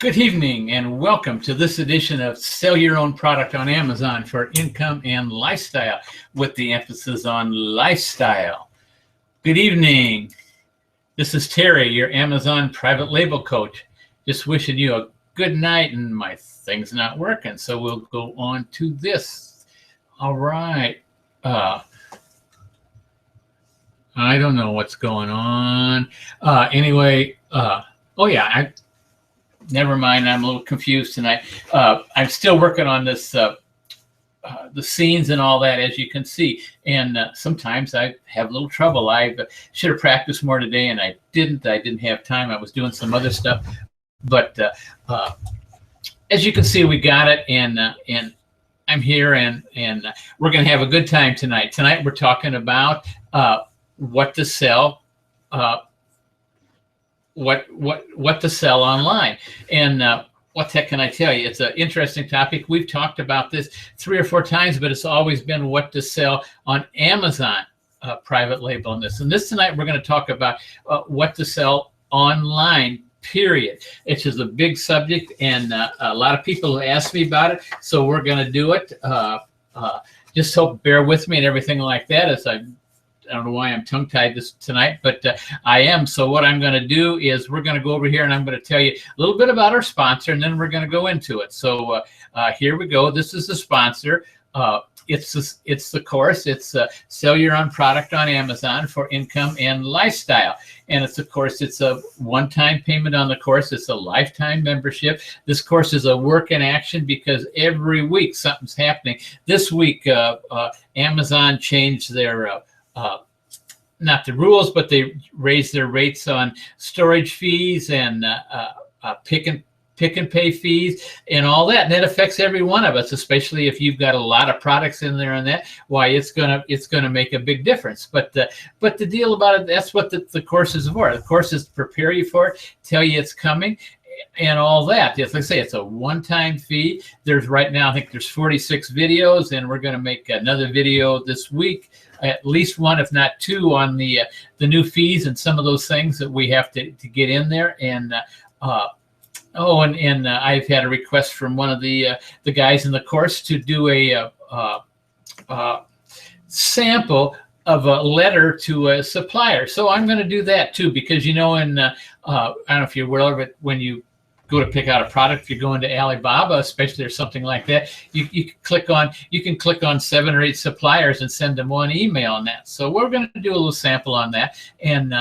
Good evening and welcome to this edition of Sell Your Own Product on Amazon for Income and Lifestyle, with the emphasis on lifestyle. Good evening. This is Terry, your Amazon private label coach. Just wishing you a good night, and my thing's not working, so we'll go on to this. All right. I don't know what's going on. Never mind. I'm a little confused tonight. I'm still working on this, the scenes and all that, as you can see. And sometimes I have a little trouble. I should have practiced more today, and I didn't. I didn't have time. I was doing some other stuff. But as you can see, we got it, and I'm here, and we're going to have a good time tonight. Tonight we're talking about what to sell. What to sell online. And what the heck can I tell you? It's an interesting topic. We've talked about this 3 or 4 times, but it's always been what to sell on Amazon private label in this. And this tonight, we're going to talk about what to sell online, period. It's just a big subject, and a lot of people have asked me about it, so we're going to do it. Just hope bear with me and everything like that, as I don't know why I'm tongue-tied this tonight, but I am. So what I'm going to do is we're going to go over here, and I'm going to tell you a little bit about our sponsor, and then we're going to go into it. So here we go. This is the sponsor. It's the course. It's Sell Your Own Product on Amazon for Income and Lifestyle. And it's a one-time payment on the course. It's a lifetime membership. This course is a work in action because every week something's happening. This week, Amazon changed their not the rules, but they raised their rates on storage fees and pick and pay fees and all that. And that affects every one of us, especially if you've got a lot of products in there and that. Why, it's gonna make a big difference. But the deal about it, that's what the course is for. The course is to prepare you for it, tell you it's coming, and all that. As I say, it's a one-time fee. There's right now, I think there's 46 videos, and we're going to make another video this week, at least one, if not 2, on the new fees and some of those things that we have to get in there. And I've had a request from one of the guys in the course to do a sample of a letter to a supplier. So I'm going to do that too, because I don't know if you're aware of it, when you go to pick out a product, if you're going to Alibaba, especially, or something like that, you can click on 7 or 8 suppliers and send them one email on that. So we're going to do a little sample on that, and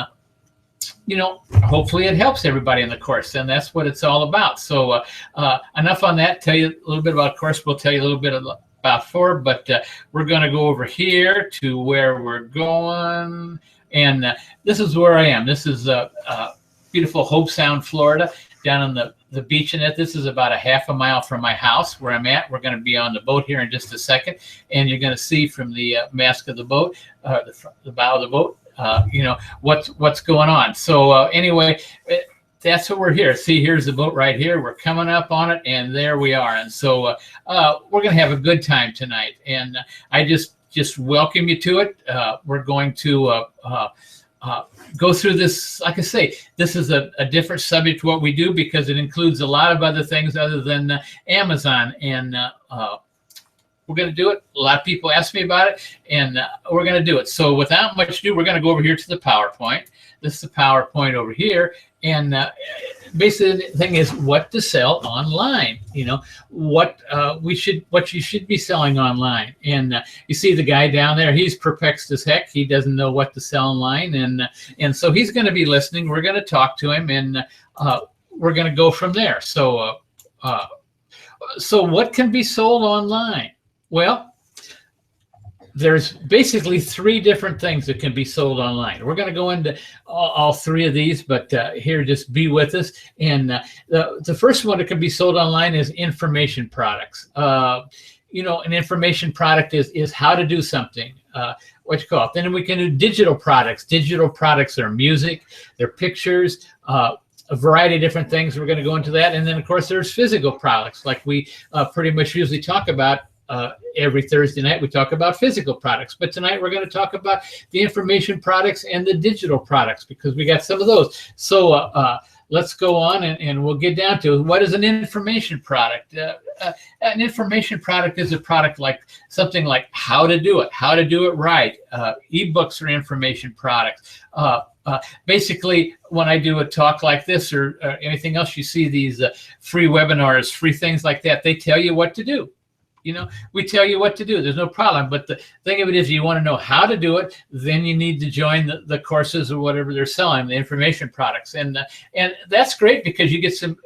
hopefully it helps everybody in the course, and that's what it's all about. So enough on that. Tell you a little bit about course. We'll tell you a little bit about for, but we're going to go over here to where we're going, and this is where I am. This is beautiful Hope Sound, Florida, down on the beach in it. This is about a half a mile from my house where I'm at. We're going to be on the boat here in just a second, and you're going to see from the mast of the boat, the bow of the boat, what's going on. So anyway, that's what we're here. See, here's the boat right here. We're coming up on it, and there we are. And so we're going to have a good time tonight, and I just welcome you to it. We're going to go through this. Like I say, this is a different subject to what we do, because it includes a lot of other things other than Amazon, and we're going to do it. A lot of people ask me about it, and we're going to do it. So without much ado, we're going to go over here to the PowerPoint. This is the PowerPoint over here, and basically the thing is what to sell online. What you should be selling online. And you see the guy down there, he's perplexed as heck. He doesn't know what to sell online, and so he's going to be listening. We're going to talk to him, and we're going to go from there. So what can be sold online? Well, there's basically 3 different things that can be sold online. We're going to go into all 3 of these, but here, just be with us. And the first one that can be sold online is information products. An information product is how to do something. What you call it. Then we can do digital products. Digital products are music, they're pictures, a variety of different things. We're going to go into that. And then, of course, there's physical products, like we pretty much usually talk about. Every Thursday night we talk about physical products, but tonight we're going to talk about the information products and the digital products, because we got some of those. So let's go on and we'll get down to what is an information product. An information product is a product like something like how to do it right. Ebooks are information products. Basically, when I do a talk like this or anything else, you see these free webinars, free things like that. They tell you what to do. We tell you what to do. There's no problem. But the thing of it is, you want to know how to do it, then you need to join the courses or whatever they're selling, the information products. And that's great because you get some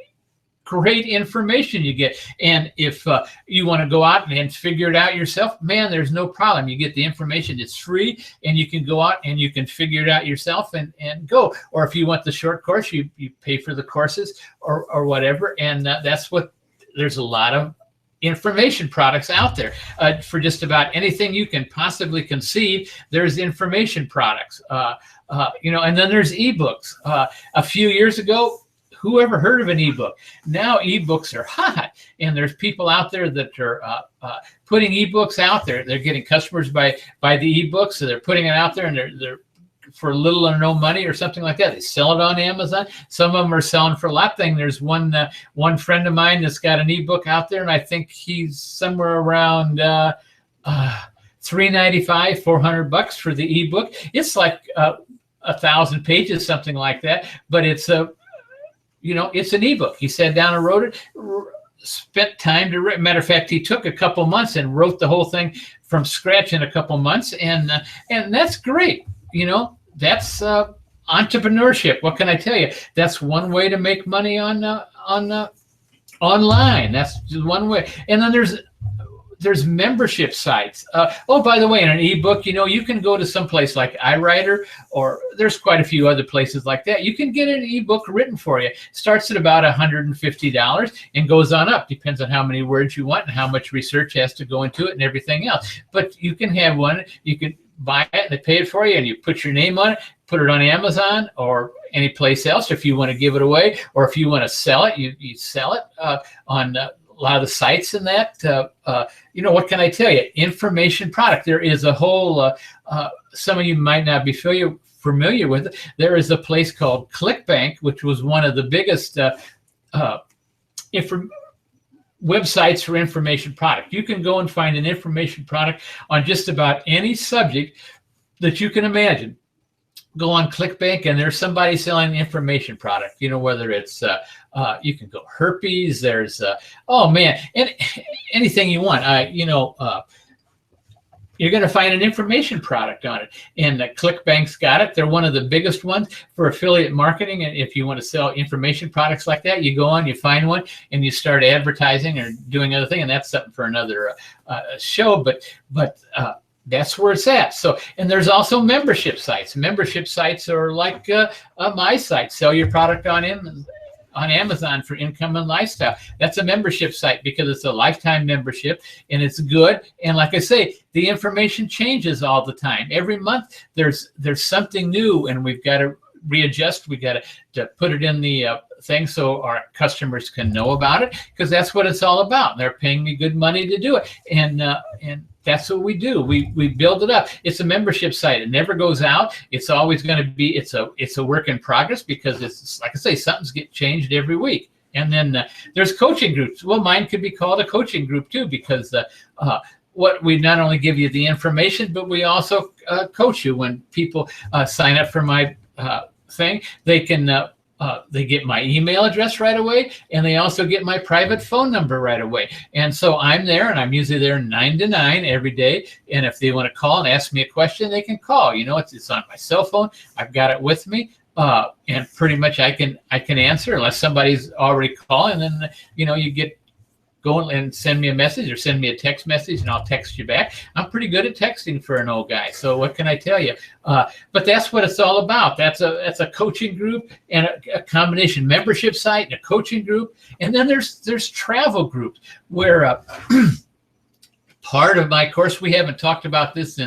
great information you get. And if you want to go out and figure it out yourself, man, there's no problem. You get the information. It's free, and you can go out and you can figure it out yourself and go. Or if you want the short course, you pay for the courses or whatever. And that's what there's a lot of information products out there for just about anything you can possibly conceive. There's information products, and then there's ebooks. A few years ago, who ever heard of an ebook? Now ebooks are hot, and there's people out there that are putting ebooks out there. They're getting customers by the ebooks, so they're putting it out there, and they're for little or no money or something like that. They sell it on Amazon. Some of them are selling for a lot. There's one friend of mine that's got an ebook out there, and I think he's somewhere around $395, $400 for the ebook. It's like 1,000 pages, something like that. But it's it's an ebook. He sat down and wrote it. Spent time to write. Matter of fact, he took a couple months and wrote the whole thing from scratch in a couple months, and that's great. That's entrepreneurship. What can I tell you? That's one way to make money on online. That's just one way. And then there's membership sites. By the way, in an ebook, you can go to some place like iWriter, or there's quite a few other places like that. You can get an ebook written for you. Starts at about $150 and goes on up. Depends on how many words you want and how much research has to go into it and everything else. But you can have one. You can buy it and they pay it for you, and you put your name on it, put it on Amazon or any place else if you want to give it away, or if you want to sell it, you sell it on a lot of the sites and that. What can I tell you? Information product. There is a whole, some of you might not be familiar with it. There is a place called ClickBank, which was one of the biggest websites for information product. You can go and find an information product on just about any subject that you can imagine. Go on ClickBank, and there's somebody selling the information product. Whether it's you can go herpes. There's anything you want. You're going to find an information product on it. And ClickBank's got it. They're one of the biggest ones for affiliate marketing. And if you want to sell information products like that, you go on, you find one, and you start advertising or doing other thing. And that's something for another show. But that's where it's at. So, and there's also membership sites. Membership sites are like my site. Sell your product on Amazon for income and lifestyle. That's a membership site because it's a lifetime membership and it's good. And like I say, the information changes all the time. Every month there's something new, and we've got to readjust. We got to put it in the thing so our customers can know about it, because that's what it's all about. They're paying me good money to do it, and that's what we do. We build it up. It's a membership site. It never goes out. It's always going to be. It's a work in progress, because it's like I say, something's get changed every week. And then there's coaching groups. Well, mine could be called a coaching group too, because what we not only give you the information, but we also coach you. When people sign up for my thing, they can they get my email address right away, and they also get my private phone number right away. And so I'm there, and I'm usually there 9 to 9 every day. And if they want to call and ask me a question, they can call. It's on my cell phone. I've got it with me, and pretty much I can answer unless somebody's already calling. And then you get go and send me a message or send me a text message, and I'll text you back. I'm pretty good at texting for an old guy. So what can I tell you? But that's what it's all about. That's a coaching group and a combination membership site and a coaching group. And then there's travel groups where part of my course, we haven't talked about this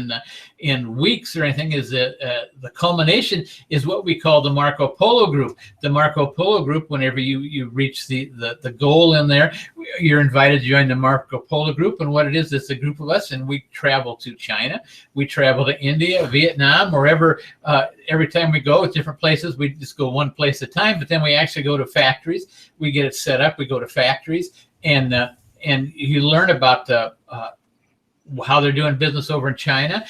in weeks or anything, is that the culmination is what we call the Marco Polo group. The Marco Polo group, whenever you reach the goal in there, you're invited to join the Marco Polo group. And what it is, it's a group of us, and we travel to China, we travel to India, Vietnam, wherever. Every time we go at different places, we just go one place at a time, but then we actually go to factories. We get it set up, we go to factories, and you learn about how they're doing business over in China,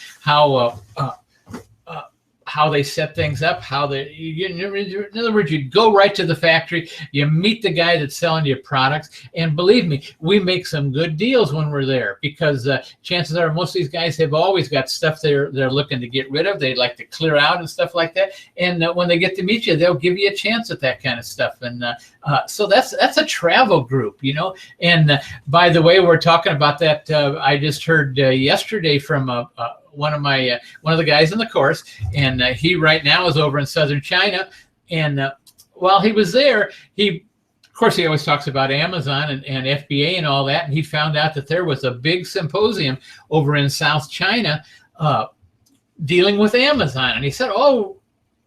how they set things up, in other words, you go right to the factory, you meet the guy that's selling you products, and believe me, we make some good deals when we're there, because chances are most of these guys have always got stuff they're looking to get rid of, they like to clear out and stuff like that, and when they get to meet you, they'll give you a chance at that kind of stuff. And so that's a travel group, you know. And by the way, we're talking about that. I just heard yesterday from one of the guys in the course, and he right now is over in southern China. And while he was there, of course he always talks about Amazon and FBA and all that, and he found out that there was a big symposium over in South China dealing with Amazon. And he said, oh,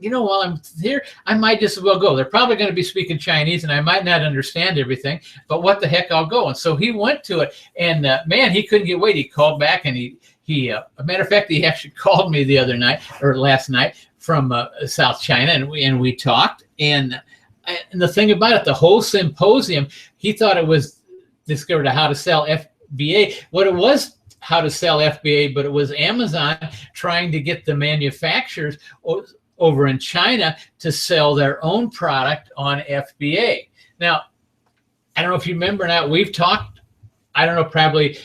you know, while I'm here, I might just as well go. They're probably going to be speaking Chinese, and I might not understand everything, but what the heck, I'll go. And so he went to it, and man, he couldn't get away. He called back, and a matter of fact, he actually called me last night from South China, and we talked. And the thing about it, the whole symposium, he thought it was discovered how to sell FBA. What it was, how to sell FBA, but it was Amazon trying to get the manufacturers over in China to sell their own product on FBA. Now, I don't know if you remember now, we've talked, I don't know, probably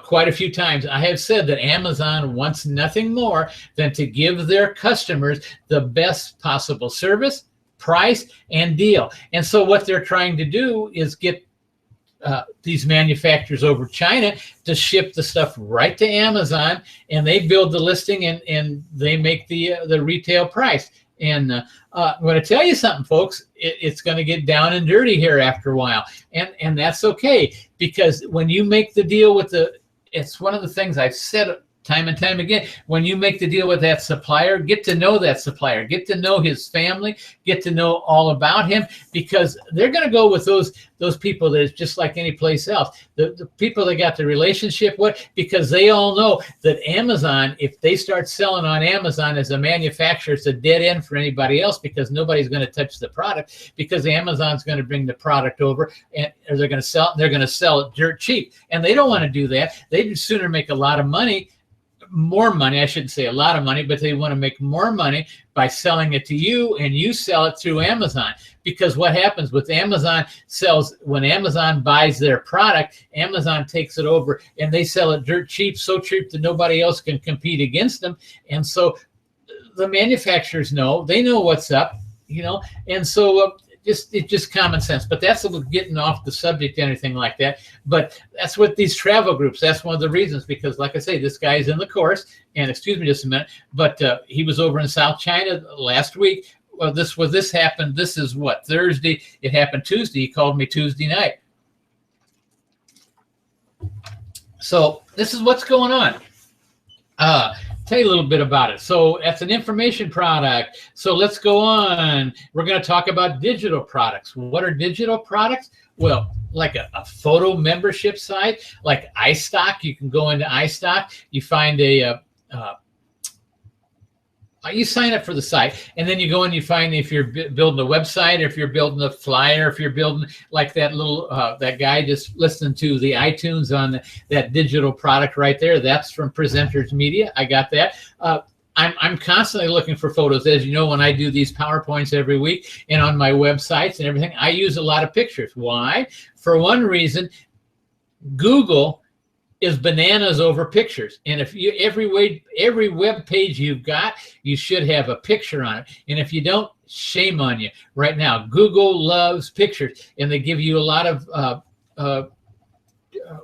quite a few times. I have said that Amazon wants nothing more than to give their customers the best possible service, price, and deal. And so what they're trying to do is get these manufacturers over China to ship the stuff right to Amazon, and they build the listing, and they make the retail price. And I'm going to tell you something, folks. It's going to get down and dirty here after a while, and that's okay, because when you make the deal with it's one of the things I've said time and time again. When you make the deal with that supplier, get to know that supplier, get to know his family, get to know all about him, because they're going to go with those people that is just like any place else. The people they got the relationship with, because they all know that Amazon, if they start selling on Amazon as a manufacturer, it's a dead end for anybody else, because nobody's going to touch the product, because Amazon's going to bring the product over, and they're going to sell it dirt cheap, and they don't want to do that. They'd sooner make a lot of money. More money, I shouldn't say a lot of money, but they want to make more money by selling it to you, and you sell it through Amazon. Because what happens with Amazon when Amazon buys their product, Amazon takes it over and they sell it dirt cheap, so cheap that nobody else can compete against them. And so the manufacturers know, they know what's up, you know, and so it's just common sense. But that's getting off the subject, anything like that. But that's what these travel groups, that's one of the reasons, because like I say, this guy's in the course, and excuse me just a minute, but he was over in South China last week. Well, this happened, this is what, Thursday, it happened Tuesday. He called me Tuesday night. So this is what's going on. Tell you a little bit about it. So that's an information product. So let's go on. We're going to talk about digital products. What are digital products? Well, like a photo membership site, like iStock. You can go into iStock. You find you sign up for the site, and then you go and you find if you're building a website, or if you're building a flyer, if you're building like that little that guy just listening to the iTunes on that digital product right there. That's from Presenters Media. I got that. I'm constantly looking for photos. As you know, when I do these PowerPoints every week and on my websites and everything, I use a lot of pictures. Why? For one reason, Google is bananas over pictures. And if you every web page you've got, you should have a picture on it. And if you don't, shame on you. Right now, Google loves pictures, and they give you a lot of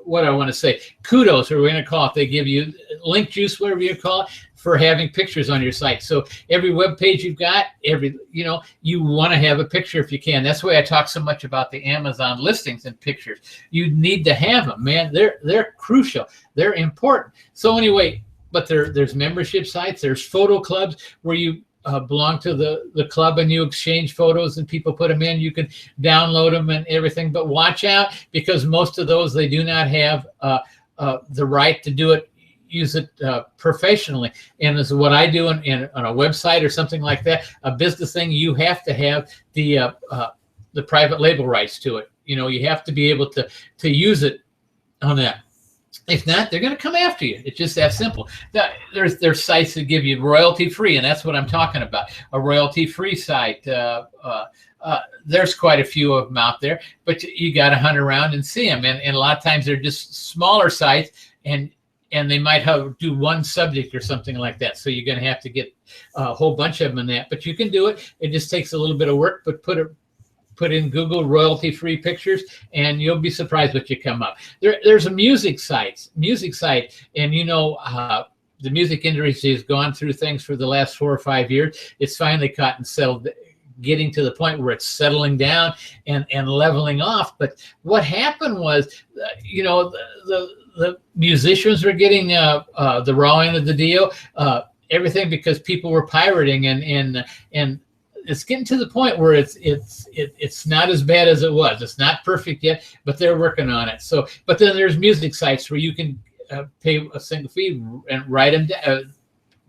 what I want to say, kudos, or we're going to call it. They give you link juice, whatever you call it, for having pictures on your site. So every web page you've got, you want to have a picture if you can. That's why I talk so much about the Amazon listings and pictures. You need to have them, man. They're crucial. They're important. So anyway, but there's membership sites. There's photo clubs where you belong to the club and you exchange photos and people put them in. You can download them and everything. But watch out, because most of those, they do not have the right to do it. Use it professionally. And this is what I do on a website or something like that, a business thing. You have to have the private label rights to it. You have to be able to use it on that. If not, they're going to come after you. It's just that simple. There's sites that give you royalty free, and that's what I'm talking about. A royalty free site. There's quite a few of them out there, but you got to hunt around and see them. And a lot of times they're just smaller sites, and they might do one subject or something like that. So you're going to have to get a whole bunch of them in that. But you can do it. It just takes a little bit of work, but put in Google royalty-free pictures, and you'll be surprised what you come up. There's a music site, and the music industry has gone through things for the last 4 or 5 years. It's finally caught and settled, getting to the point where it's settling down and leveling off. But what happened was, the musicians were getting the raw end of the deal, everything, because people were pirating, and it's getting to the point where it's not as bad as it was. It's not perfect yet, but they're working on it. So, but then there's music sites where you can pay a single fee and write them down.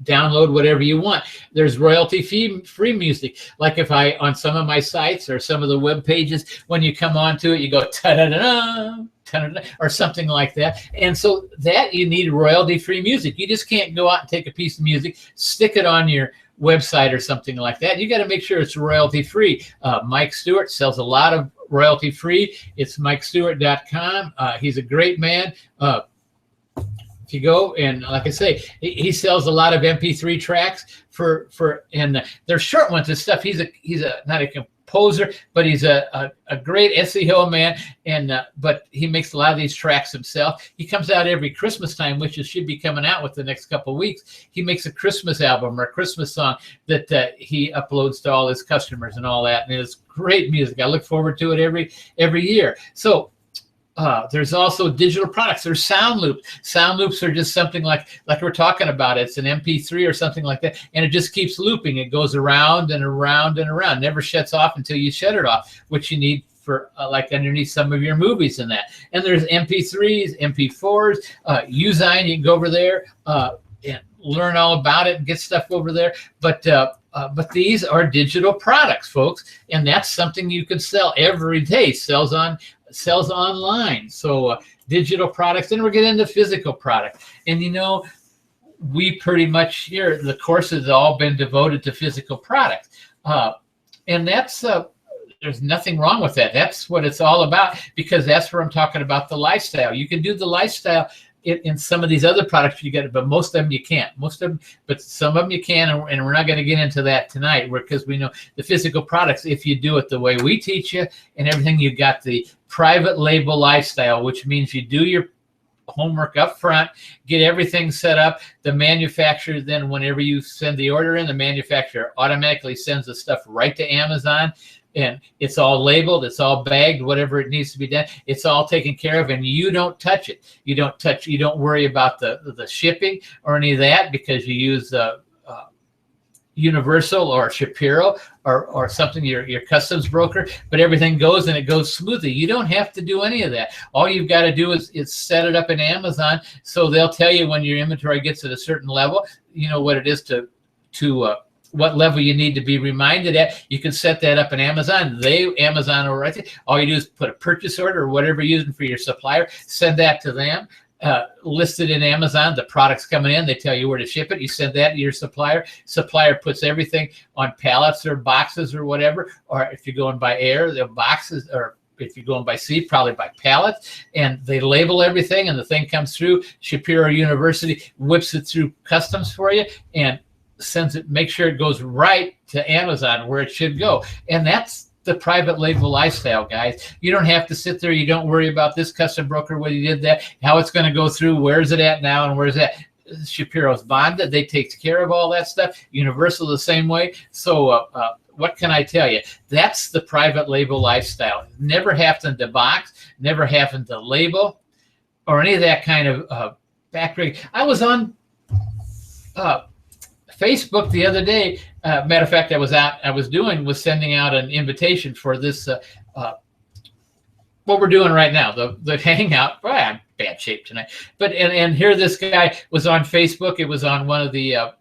Download whatever you want. There's royalty free music. Like if I, on some of my sites or some of the web pages, when you come onto it, you go ta-da-da-da, ta-da-da, or something like that. And so that you need royalty free music. You just can't go out and take a piece of music, stick it on your website or something like that. You got to make sure it's royalty free. Mike Stewart sells a lot of royalty free. It's MikeStewart.com. He's a great man. If you go, and like I say, he sells a lot of MP3 tracks and they're short ones and stuff. He's not a composer, but he's a great SEO man, but he makes a lot of these tracks himself. He comes out every Christmas time, which should be coming out with the next couple of weeks. He makes a Christmas album or a Christmas song that he uploads to all his customers and all that, and it's great music. I look forward to it every year. So there's also digital products. There's sound loops. Sound loops are just something like we're talking about. It's an MP3 or something like that, and it just keeps looping. It goes around and around and around. Never shuts off until you shut it off, which you need for like underneath some of your movies and that. And there's MP3s, MP4s, Usign. You can go over there and learn all about it and get stuff over there. But these are digital products, folks, and that's something you can sell every day. Sells online. So digital products. Then we're getting into physical products. And we pretty much here, the courses have all been devoted to physical products. And that's there's nothing wrong with that. That's what it's all about, because that's where I'm talking about the lifestyle. You can do the lifestyle in some of these other products you get it, but most of them you can't. But some of them you can, and we're not going to get into that tonight, because we know the physical products, if you do it the way we teach you and everything, you got the private label lifestyle, which means you do your homework up front, get everything set up. The manufacturer, then whenever you send the order in, the manufacturer automatically sends the stuff right to Amazon. And it's all labeled, it's all bagged, whatever it needs to be done. It's all taken care of, and you don't touch it. You don't worry about the shipping or any of that, because you use Universal or Shapiro or something, your customs broker, but everything goes, and it goes smoothly. You don't have to do any of that. All you've got to do is set it up in Amazon. So they'll tell you when your inventory gets at a certain level, what it is to what level you need to be reminded at. You can set that up in Amazon. Amazon will write it. All you do is put a purchase order or whatever you're using for your supplier, send that to them, list it in Amazon. The product's coming in. They tell you where to ship it. You send that to your supplier. Supplier puts everything on pallets or boxes or whatever. Or if you're going by air, the boxes, or if you're going by sea, probably by pallets, and they label everything, and the thing comes through. Shapiro University whips it through customs for you and sends it, make sure it goes right to Amazon where it should go. And that's the private label lifestyle, guys. You don't have to sit there. You don't worry about this custom broker, whether you did that, how it's going to go through, where's it at now, and where's that. Shapiro's bonded. They take care of all that stuff. Universal the same way. So what can I tell you? That's the private label lifestyle. Never having to box, never having to label, or any of that kind of backbreaking. I was on Facebook the other day. Matter of fact, I was sending out an invitation for this. What we're doing right now, the hangout. Boy, I'm bad shape tonight. But and here this guy was on Facebook. It was on one of the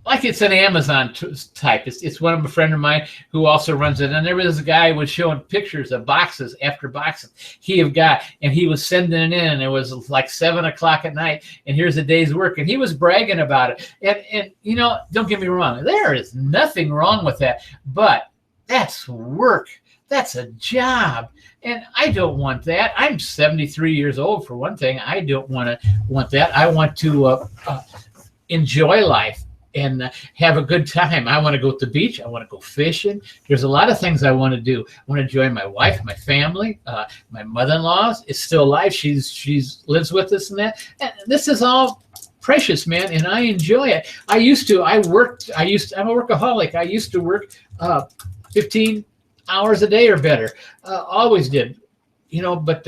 like it's an Amazon type. It's one of a friend of mine who also runs it. And there was a guy who was showing pictures of boxes after boxes he have got, and he was sending it in. And it was like 7 o'clock at night, and here's a day's work, and he was bragging about it. And you know, don't get me wrong, there is nothing wrong with that, but that's work. That's a job. And I don't want that. I'm 73 years old, for one thing. I don't want that. I want to enjoy life and have a good time. I want to go to the beach. I want to go fishing. There's a lot of things I want to do. I want to join my wife, my family. My mother-in-law is still alive. She's lives with us and that. And this is all precious, man, and I enjoy it. I'm a workaholic. I used to work 15 hours a day or better. Always did, you know, but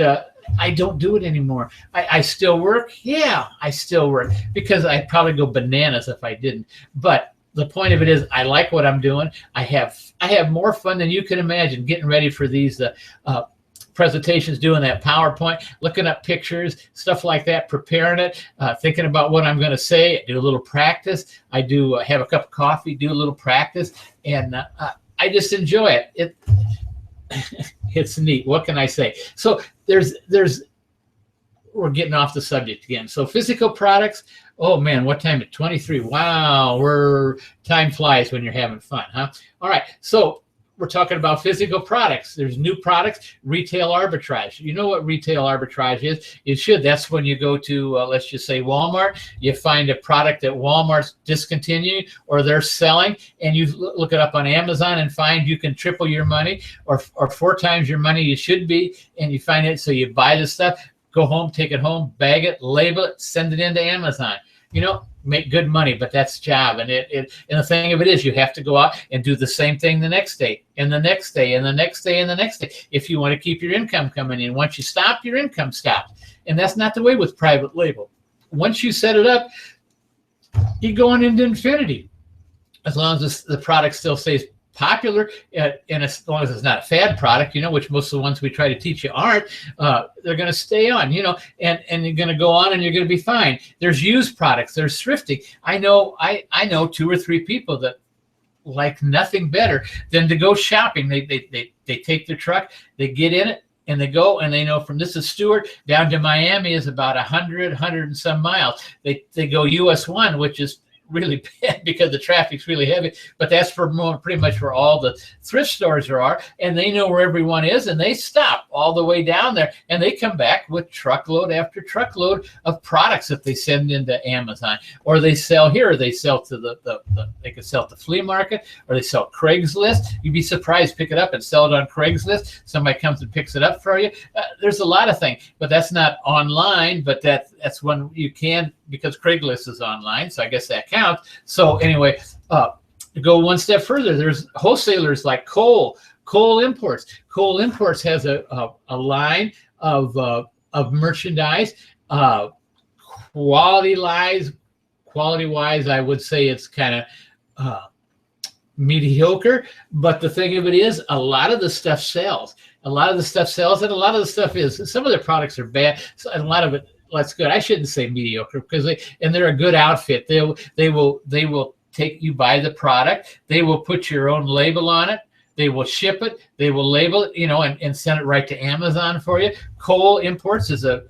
I don't do it anymore. I still work. Yeah, I still work because I'd probably go bananas if I didn't. But the point of it is I like what I'm doing. I have more fun than you can imagine getting ready for these presentations, doing that PowerPoint, looking up pictures, stuff like that, preparing it, thinking about what I'm going to say. I do a little practice. I do have a cup of coffee, do a little practice, and I just enjoy it. It's neat. What can I say? So we're getting off the subject again. So physical products. Oh man, what time? At 23. Wow, time flies when you're having fun, huh? All right. So we're talking about physical products. There's new products, retail arbitrage. You know what retail arbitrage is? You should. That's when you go to, let's just say Walmart, you find a product that Walmart's discontinuing or they're selling, and you look it up on Amazon and find you can triple your money or 4 times your money you should be, and you find it. So you buy the stuff, go home, take it home, bag it, label it, send it into Amazon. You know, make good money, but that's job. And and the thing of it is, you have to go out and do the same thing the next day, and the next day, and the next day, and the next day, if you want to keep your income coming in. Once you stop, your income stops. And that's not the way with private label. Once you set it up, you go on into infinity. As long as the product still stays popular, and as long as it's not a fad product, you know, which most of the ones we try to teach you aren't, they're going to stay on, you know, and you're going to go on and you're going to be fine. There's used products, there's thrifting. I know 2 or 3 people that like nothing better than to go shopping. They take their truck, they get in it, and they go, and they know from this is Stewart down to Miami is about 100 and some miles. They go US 1, which is really bad because the traffic's really heavy, but that's pretty much where all the thrift stores are, and they know where everyone is, and they stop all the way down there, and they come back with truckload after truckload of products that they send into Amazon, or they sell here, or they sell to they could sell at the flea market, or they sell Craigslist. You'd be surprised, pick it up and sell it on Craigslist. Somebody comes and picks it up for you. There's a lot of things, but that's not online, but that's when you can, because Craigslist is online, so I guess that counts. So anyway, to go one step further, there's wholesalers like Cole Imports. Cole Imports has a line of merchandise. Quality-wise, I would say it's kind of mediocre, but the thing of it is, a lot of the stuff sells. And a lot of the stuff is, some of their products are bad, and a lot of it, that's good. I shouldn't say mediocre, because they're a good outfit. They will take, you buy the product, they will put your own label on it, they will ship it, they will label it, you know, and send it right to Amazon for you. Cole Imports is a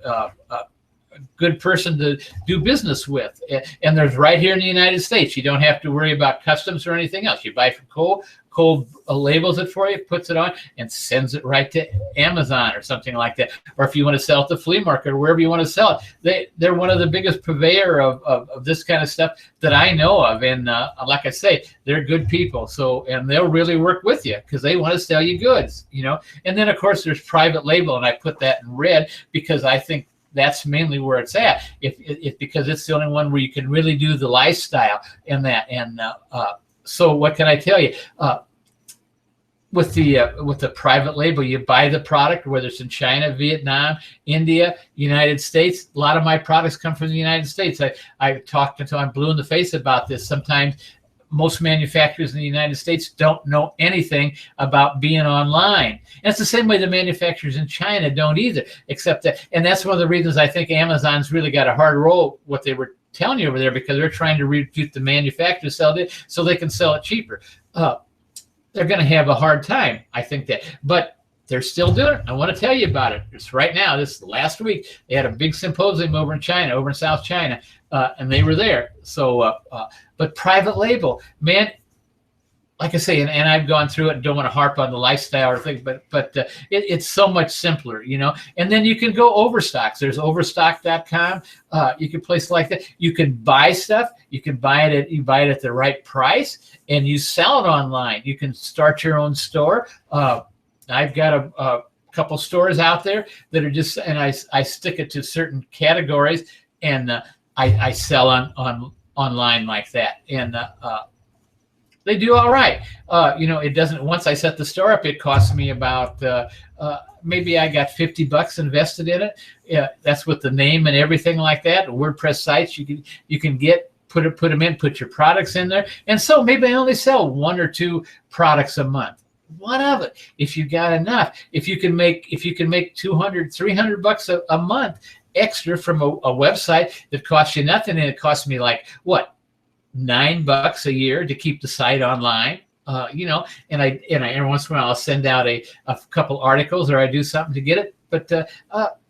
good person to do business with. And there's right here in the United States. You don't have to worry about customs or anything else. You buy from Cole. Cole labels it for you, puts it on, and sends it right to Amazon or something like that. Or if you want to sell it to flea market or wherever you want to sell it, they're one of the biggest purveyor of this kind of stuff that I know of. And like I say, they're good people. So, and they'll really work with you because they want to sell you goods, you know. And then of course there's private label, and I put that in red because I think that's mainly where it's at. If because it's the only one where you can really do the lifestyle and that. And so what can I tell you? With the private label, you buy the product, whether it's in China, Vietnam, India, United States. A lot of my products come from the United States. I talked until I'm blue in the face about this. Sometimes most manufacturers in the United States don't know anything about being online. And it's the same way the manufacturers in China don't either, except that, and that's one of the reasons I think Amazon's really got a hard role, what they were telling you over there, because they're trying to refute the manufacturer, sell it so they can sell it cheaper. They're going to have a hard time, I think that, but they're still doing it. I want to tell you about it. It's right now, this last week, they had a big symposium over in China, over in South China, and they were there. So, but private label, man, like I say, and I've gone through it and don't want to harp on the lifestyle or thing, but it's so much simpler, you know. And then you can go overstocks. There's overstock.com. You can place like that. You can buy stuff. You can buy it at the right price, and you sell it online. You can start your own store. I've got a couple stores out there that are just, and I stick it to certain categories, and I sell on online like that, and they do all right. You know, it doesn't, once I set the store up, it costs me about, maybe I got $50 invested in it. Yeah, that's with the name and everything like that. WordPress sites, you can get, put them in, put your products in there. And so maybe I only sell 1 or 2 products a month. What of it? If you got enough, if you can make $200, $300 a month extra from a website that costs you nothing, and it costs me like what? $9 a year to keep the site online, you know, and I every once in a while I'll send out a couple articles, or I do something to get it. But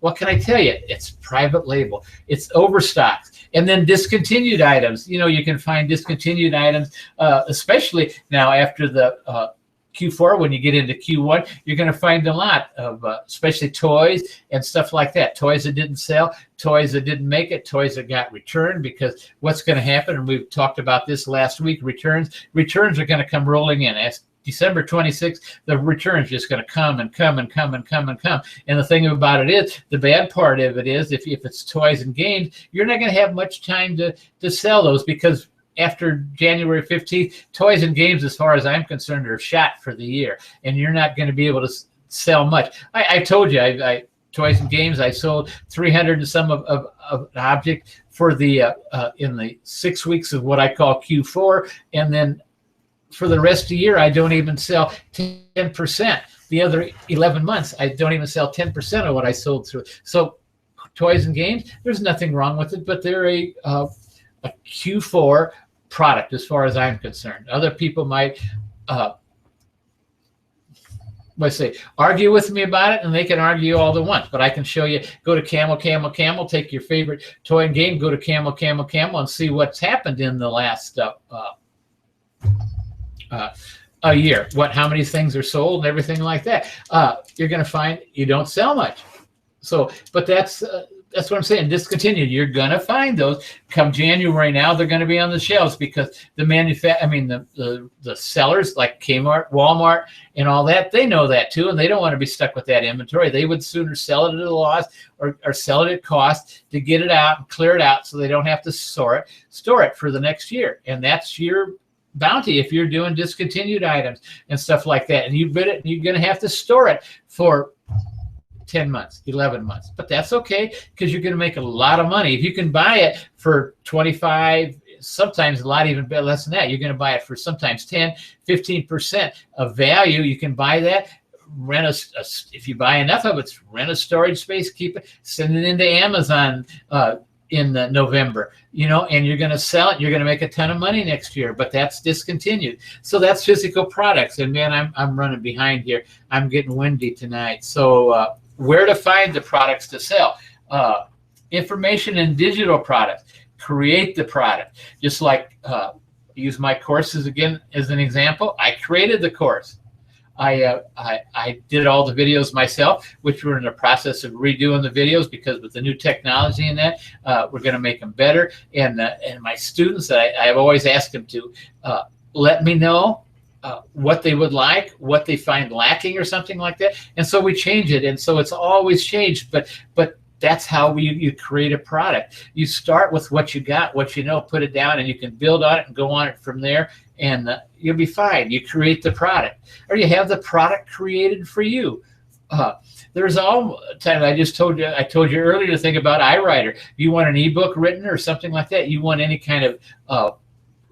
what can I tell you? It's private label. It's overstocks. And then discontinued items. You know, you can find discontinued items, especially now after the Q4, when you get into Q1, you're going to find a lot of, especially toys and stuff like that. Toys that didn't sell, toys that didn't make it, toys that got returned, because what's going to happen, and we've talked about this last week, returns are going to come rolling in. As December 26th, the returns just going to come and come and come and come and come. And the thing about it is, the bad part of it is, if it's toys and games, you're not going to have much time to sell those, because after January 15th, toys and games, as far as I'm concerned, are shot for the year, and you're not going to be able to sell much. I told you, I toys and games, I sold 300 and some of an object for the in the 6 weeks of what I call Q4, and then for the rest of the year, I don't even sell 10%. The other 11 months, I don't even sell 10% of what I sold through. So toys and games, there's nothing wrong with it, but they're a Q4 product as far as I'm concerned. Other people might let's say argue with me about it, and they can argue all they want, but I can show you. Go to Camel, take your favorite toy and game, go to Camel, and see what's happened in the last a year, how many things are sold and everything like that. You're going to find you don't sell much. So, but that's what I'm saying. Discontinued. You're going to find those come January. Now they're going to be on the shelves, because the sellers like Kmart, Walmart, and all that, they know that too, and they don't want to be stuck with that inventory. They would sooner sell it at a loss or sell it at cost to get it out and clear it out, so they don't have to store it for the next year. And that's your bounty if you're doing discontinued items and stuff like that. And you bid it, and you're going to have to store it for 10 months, 11 months, but that's okay, because you're going to make a lot of money. If you can buy it for 25, sometimes a lot even less than that, you're going to buy it for sometimes 10, 15% of value. You can buy that, rent if you buy enough of it, rent a storage space, keep it, send it into Amazon in November, you know, and you're going to sell it. You're going to make a ton of money next year, but that's discontinued. So that's physical products. And man, I'm running behind here. I'm getting windy tonight. So where to find the products to sell? Information and digital products. Create the product. Just like use my courses again as an example. I created the course. I did all the videos myself, which we're in the process of redoing the videos because with the new technology in that, we're going to make them better. And my students, I've always asked them to let me know what they would like, what they find lacking or something like that. And so we change it. And so it's always changed. But that's how you create a product. You start with what you got, what you know, put it down, and you can build on it and go on it from there, and you'll be fine. You create the product, or you have the product created for you. There's all time I told you earlier to think about iWriter. You want an ebook written or something like that. You want any kind of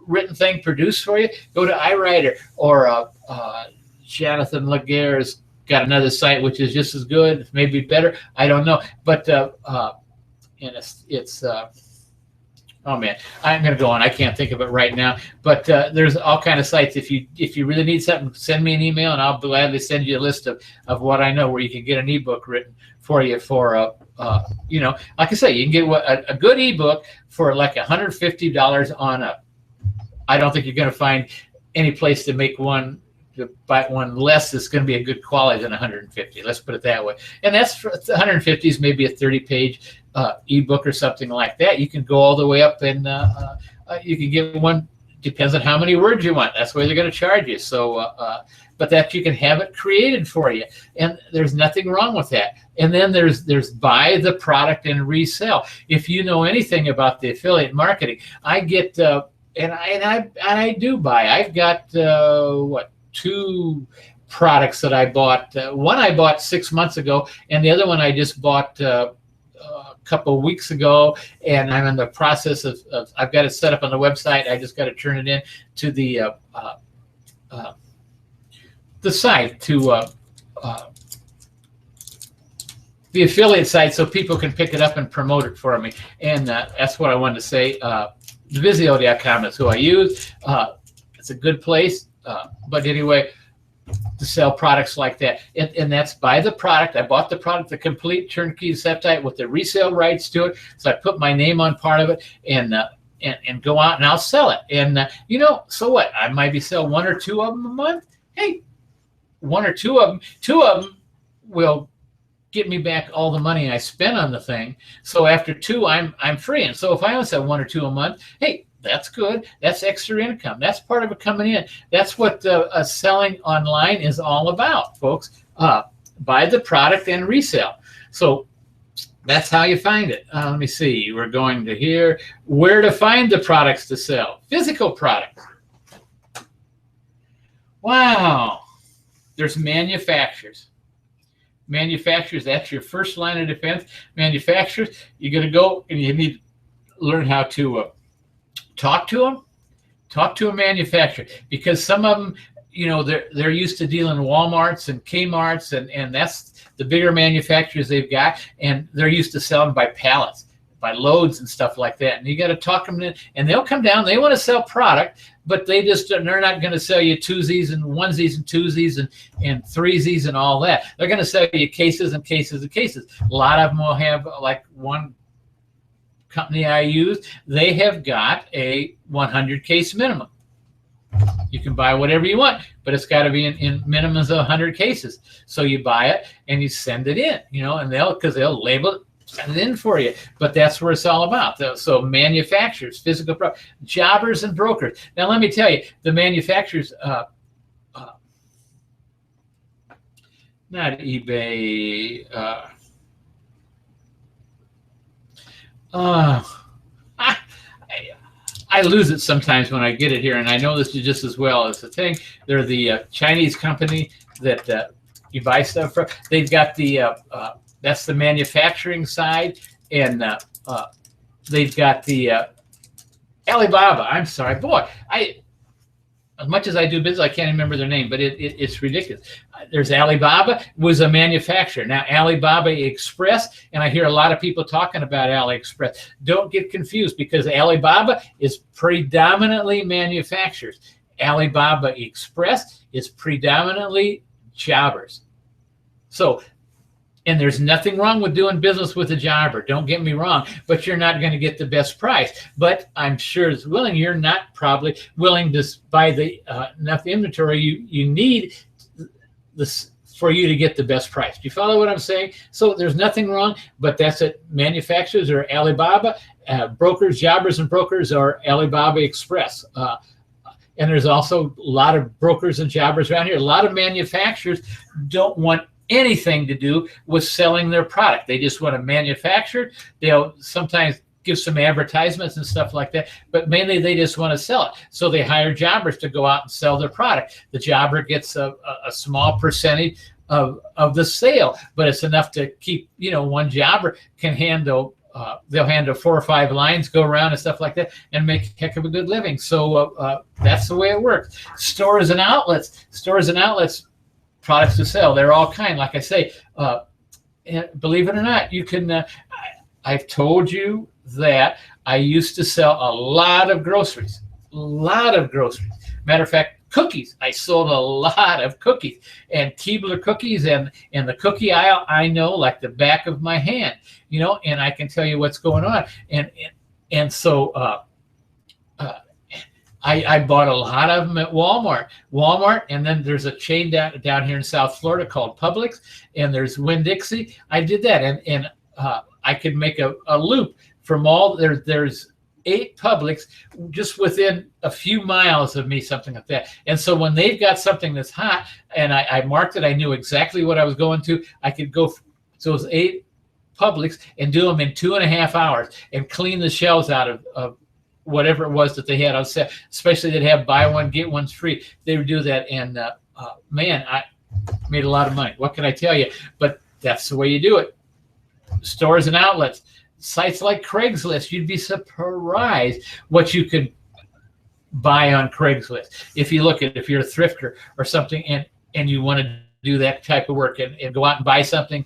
written thing produced for you. Go to iWriter, or Jonathan Laguerre's got another site which is just as good, maybe better. I don't know, but and it's oh man, I'm gonna go on. I can't think of it right now, but there's all kind of sites. If you really need something, send me an email, and I'll gladly send you a list of what I know where you can get an ebook written for you for you know, like I say, you can get a good ebook for like $150 on up. I don't think you're going to find any place to make one, to buy one less that's going to be a good quality than 150. Let's put it that way. And that's for 150 is maybe a 30-page ebook or something like that. You can go all the way up, and you can get one. Depends on how many words you want. That's where they're going to charge you. So, but that you can have it created for you, and there's nothing wrong with that. And then there's buy the product and resell. If you know anything about the affiliate marketing, I get and I do buy. I've got what, 2 products that I bought. One I bought 6 months ago, and the other one I just bought a couple of weeks ago, and I'm in the process of I've got it set up on the website. I just got to turn it in to the site, to the affiliate site, so people can pick it up and promote it for me. And that's what I wanted to say. Vizio.com is who I use. It's a good place. But anyway, to sell products like that, and that's buy the product. I bought the product, the complete turnkey set with the resale rights to it. So I put my name on part of it, and go out and I'll sell it. And you know, so what? I might be sell 1 or 2 of them a month. Hey, 1 or 2 of them will get me back all the money I spent on the thing. So after 2, I'm free. And so if I only sell 1 or 2 a month, hey, that's good. That's extra income. That's part of it coming in. That's what selling online is all about, folks. Buy the product and resell. So that's how you find it. Let me see. We're going to here. Where to find the products to sell. Physical products. Wow. There's manufacturers. Manufacturers, that's your first line of defense. Manufacturers, you're going to go and you need to learn how to talk to them. Talk to a manufacturer, because some of them, you know, they're used to dealing Walmarts and Kmarts, and that's the bigger manufacturers they've got, and they're used to selling by pallets, by loads and stuff like that. And you got to talk them in, and they'll come down. They want to sell product, but they're not going to sell you twosies and onesies and twosies and threesies and all that. They're going to sell you cases and cases and cases. A lot of them will have, like one company I use, they have got a 100 case minimum. You can buy whatever you want, but it's got to be in minimums of 100 cases. So you buy it and you send it in, you know, and they'll label it, send it in for you. But that's where it's all about. So manufacturers, physical products, jobbers and brokers. Now let me tell you, the manufacturers, not eBay. I lose it sometimes when I get it here, and I know this is just as well as the thing. They're the Chinese company that you buy stuff from. They've got the that's the manufacturing side, and they've got the Alibaba. I'm sorry, boy. As much as I do business, I can't remember their name, but it's ridiculous. There's Alibaba, was a manufacturer. Now, Alibaba Express, and I hear a lot of people talking about AliExpress. Don't get confused, because Alibaba is predominantly manufacturers. Alibaba Express is predominantly jobbers. So And there's nothing wrong with doing business with a jobber. Don't get me wrong, but you're not going to get the best price. But I'm sure it's willing. You're not probably willing to buy the enough inventory you need this for you to get the best price. Do you follow what I'm saying? So there's nothing wrong, but that's it. Manufacturers or Alibaba, brokers, jobbers and brokers are Alibaba Express. And there's also a lot of brokers and jobbers around here. A lot of manufacturers don't want anything to do with selling their product. They just want to manufacture. They'll sometimes give some advertisements and stuff like that, but mainly they just want to sell it. So they hire jobbers to go out and sell their product. The jobber gets a small percentage of the sale, but it's enough to keep, one jobber can handle, they'll handle 4 or 5 lines, go around and stuff like that, and make a heck of a good living. So that's the way it works. Stores and outlets, products to sell. They're all kind. Like I say, and believe it or not, you can. I've told you that I used to sell a lot of groceries. Matter of fact, cookies. I sold a lot of cookies and Keebler cookies, and the cookie aisle I know like the back of my hand. And I can tell you what's going on. And so. I bought a lot of them at Walmart, and then there's a chain down here in South Florida called Publix, and there's Winn-Dixie. I did that, and I could make a loop from all there's 8 Publix just within a few miles of me, something like that. And so when they've got something that's hot, and I marked it, I knew exactly what I was going to. I could go to those 8 Publix and do them in 2.5 hours and clean the shelves out of whatever it was that they had on sale, especially they'd have buy one, get one's free. They would do that. And man, I made a lot of money. What can I tell you? But that's the way you do it. Stores and outlets, sites like Craigslist, you'd be surprised what you could buy on Craigslist. If you're a thrifter or something and you want to do that type of work and go out and buy something,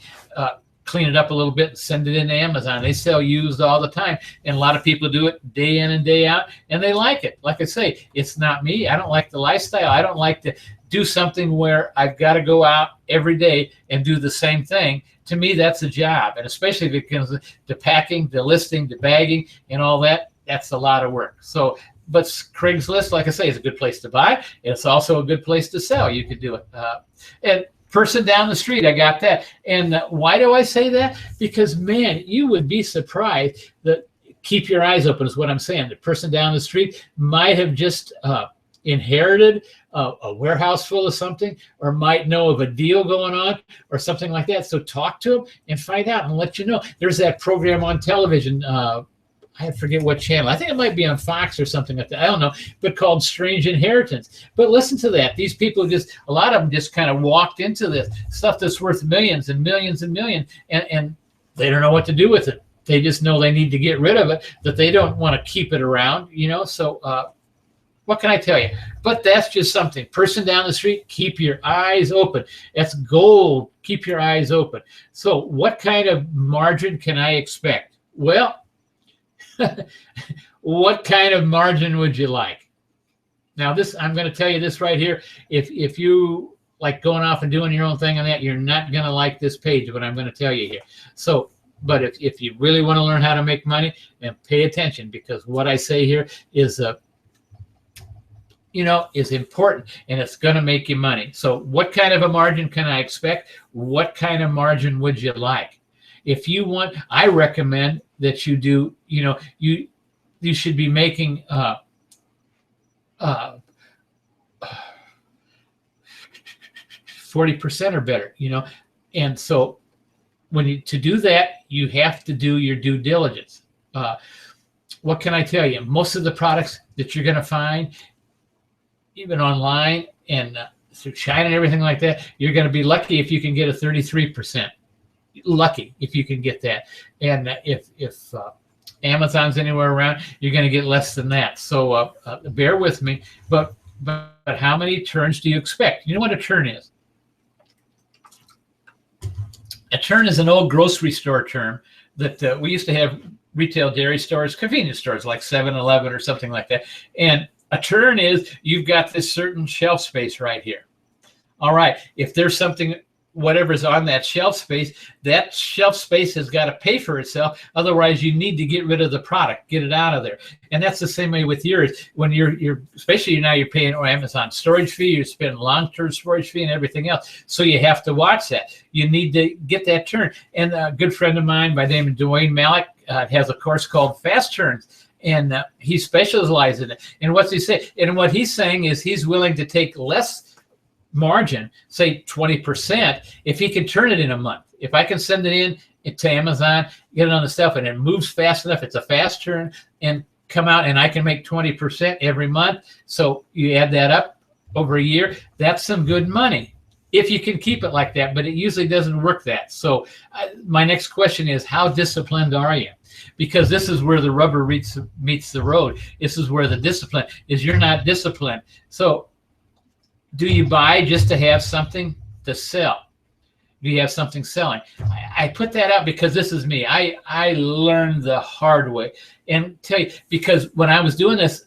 clean it up a little bit and send it into Amazon. They sell used all the time, and a lot of people do it day in and day out, and they like it. Like I say, it's not me. I don't like the lifestyle. I don't like to do something where I've got to go out every day and do the same thing. To me, that's a job, and especially if it comes to packing, the listing, the bagging, and all that, that's a lot of work. So, but Craigslist, like I say, is a good place to buy. It's also a good place to sell. You could do it. And person down the street, I got that. And why do I say that? Because, man, you would be surprised that keep your eyes open is what I'm saying. The person down the street might have just inherited a warehouse full of something, or might know of a deal going on or something like that. So talk to them and find out and let you know. There's that program on television. I forget what channel. I think it might be on Fox or something like that. I don't know, but called Strange Inheritance. But listen to that. These people a lot of them just kind of walked into this stuff that's worth millions and millions and millions, and they don't know what to do with it. They just know they need to get rid of it, that they don't want to keep it around, So what can I tell you? But that's just something. Person down the street, keep your eyes open. That's gold. Keep your eyes open. So what kind of margin can I expect? Well, what kind of margin would you like? Now, I'm going to tell you this right here. If you like going off and doing your own thing on that, you're not going to like this page, what I'm going to tell you here. So, but if you really want to learn how to make money, then pay attention, because what I say here is is important, and it's going to make you money. So what kind of a margin can I expect? What kind of margin would you like? If you want, I recommend that you do, you should be making 40% or better, and so to do that, you have to do your due diligence. What can I tell you? Most of the products that you're going to find, even online and through China and everything like that, you're going to be lucky if you can get a 33%. Lucky if you can get that. And if Amazon's anywhere around, you're going to get less than that. So bear with me. But how many turns do you expect? You know what a turn is? A turn is an old grocery store term that we used to have retail dairy stores, convenience stores like 7-Eleven or something like that. And a turn is you've got this certain shelf space right here. All right. If there's something whatever's on that shelf space has got to pay for itself. Otherwise, you need to get rid of the product, get it out of there. And that's the same way with yours. When you're especially now you're paying Amazon storage fee, you're spending long-term storage fee and everything else. So you have to watch that. You need to get that turn. And a good friend of mine by the name of Dwayne Malik has a course called Fast Turns. And he specializes in it. And what's he say? And what he's saying is he's willing to take less margin, say 20%, if he can turn it in a month. If I can send it in to Amazon, get it on the shelf, and it moves fast enough, it's a fast turn, and come out, and I can make 20% every month. So you add that up over a year, that's some good money if you can keep it like that, but it usually doesn't work that. So my next question is, how disciplined are you? Because this is where the rubber meets the road. This is where the discipline is. You're not disciplined. So do you buy just to have something to sell? Do you have something selling? I put that out because this is me. I learned the hard way. And tell you, because when I was doing this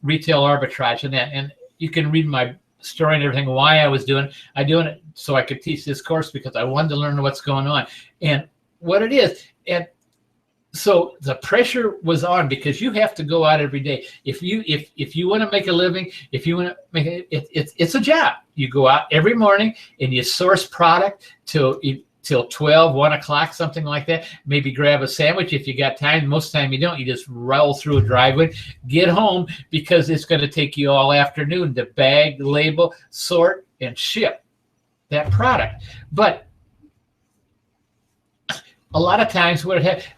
retail arbitrage and you can read my story and everything, why I was doing it so I could teach this course, because I wanted to learn what's going on and what it is. And so the pressure was on, because you have to go out every day. If you want to make a living, if you want to make it's a job. You go out every morning and you source product till 12, 1 o'clock, something like that. Maybe grab a sandwich if you got time. Most of the time you don't. You just roll through a driveway, get home, because it's going to take you all afternoon to bag, label, sort, and ship that product. But a lot of times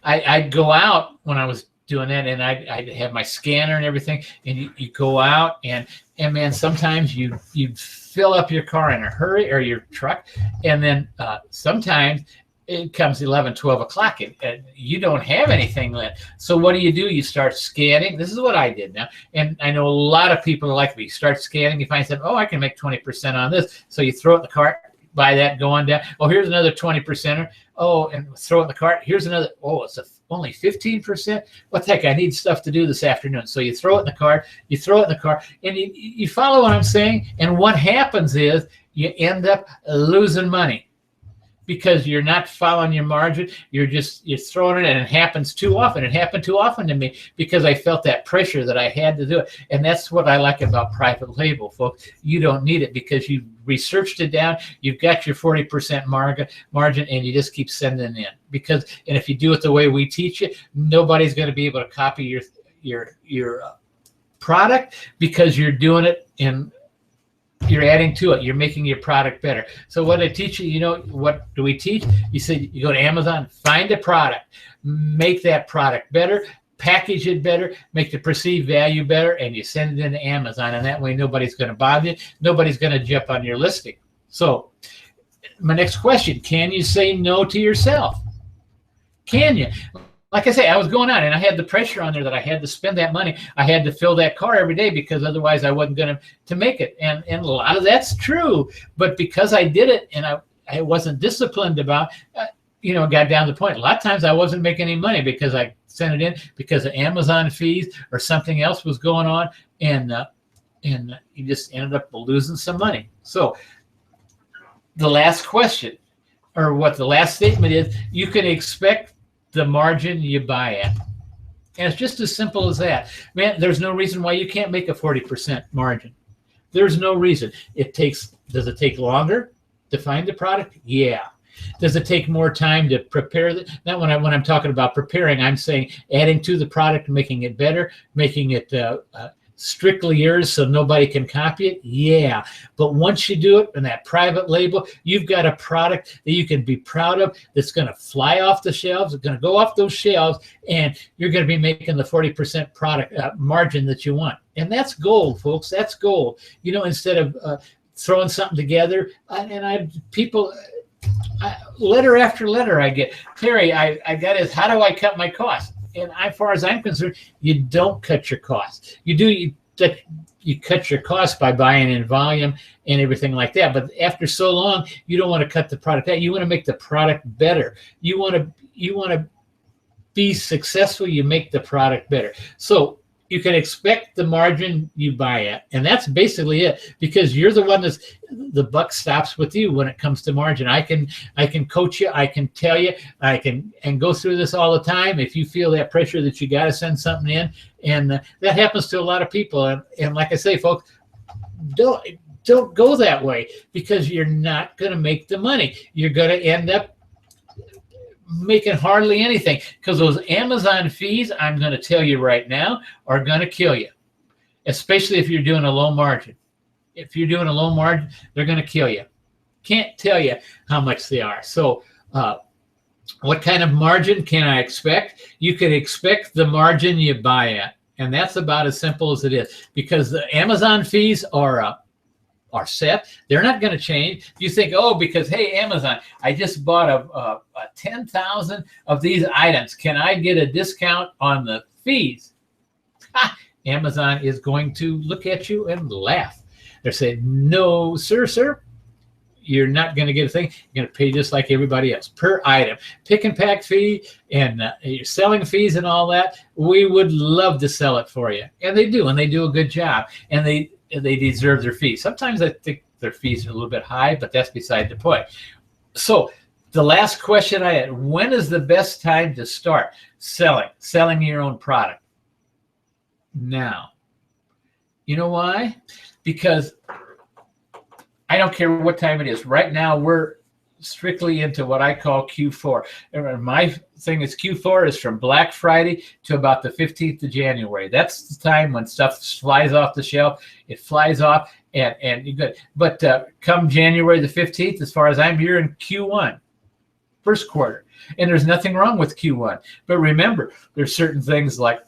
I'd go out when I was doing that, and I'd have my scanner and everything, and you go out, and man, sometimes you fill up your car in a hurry, or your truck, and then sometimes it comes 11, 12 o'clock, and you don't have anything left. So what do? You start scanning. This is what I did now, and I know a lot of people are like me. You start scanning, you find something, I can make 20% on this, so you throw it in the cart, buy that, go on down. Here's another 20%er. And throw it in the cart. Here's another. It's only 15%. What the heck? I need stuff to do this afternoon. So you throw it in the cart. And you follow what I'm saying. And what happens is you end up losing money, because you're not following your margin. You're throwing it, and it happens too often. It happened too often to me, because I felt that pressure that I had to do it. And that's what I like about private label, folks. You don't need it, because you researched it down. You've got your 40% margin, and you just keep sending in. And if you do it the way we teach it, nobody's going to be able to copy your product, because you're doing it and you're adding to it. You're making your product better. So what I teach you, what do we teach? You say you go to Amazon, find a product, make that product better, package it better, make the perceived value better, and you send it into Amazon. And that way nobody's going to bother you. Nobody's going to jump on your listing. So my next question, can you say no to yourself? Can you? Like I say, I was going on, and I had the pressure on there that I had to spend that money. I had to fill that car every day, because otherwise I wasn't going to make it. And a lot of that's true. But because I did it, and I wasn't disciplined about, it got down to the point. A lot of times I wasn't making any money, because I sent it in because of Amazon fees or something else was going on, and you just ended up losing some money. So the last question, or what the last statement is, you can expect the margin you buy at. And it's just as simple as that. Man, there's no reason why you can't make a 40% margin. There's no reason. Does it take longer to find the product? Yeah. Does it take more time to prepare that? Not when I'm talking about preparing, I'm saying adding to the product, making it better, making it strictly yours so nobody can copy it. Yeah. But once you do it in that private label, you've got a product that you can be proud of, that's going to fly off the shelves. It's going to go off those shelves, and you're going to be making the 40% product margin that you want. And that's gold, folks. That's gold. Instead of throwing something together, letter after letter I get, Terry, I got is, how do I cut my costs? And as far as I'm concerned, you don't cut your costs. You cut your costs by buying in volume and everything like that. But after so long, you don't want to cut the product out. You want to make the product better. You want to be successful. You make the product better. So you can expect the margin you buy at, and that's basically it, because you're the one that's, the buck stops with you when it comes to margin. I can coach you, I can tell you, I can and go through this all the time. If you feel that pressure that you got to send something in, and that happens to a lot of people, and like I say, folks, don't go that way, because you're not going to make the money. You're going to end up making hardly anything, because those Amazon fees, I'm going to tell you right now, are going to kill you, especially if you're doing a low margin. If you're doing a low margin, they're going to kill you. Can't tell you how much they are. So what kind of margin can I expect? You can expect the margin you buy at, and that's about as simple as it is, because the Amazon fees are set. They're not going to change. You think, oh, because, hey, Amazon, I just bought a 10,000 of these items. Can I get a discount on the fees? Ha! Amazon is going to look at you and laugh. They're saying, no, sir, you're not going to get a thing. You're going to pay just like everybody else per item. Pick and pack fee and your selling fees and all that. We would love to sell it for you. And they do, and they do a good job. And they deserve their fees. Sometimes I think their fees are a little bit high, but that's beside the point. So the last question I had, when is the best time to start selling your own product? Now. You know why? Because I don't care what time it is. Right now, we're strictly into what I call Q4. My thing is Q4 is from Black Friday to about the 15th of January. That's the time when stuff flies off the shelf. It flies off, and you're good. But come January the 15th, as far as I'm here in Q1, first quarter, and there's nothing wrong with Q1. But remember, there's certain things like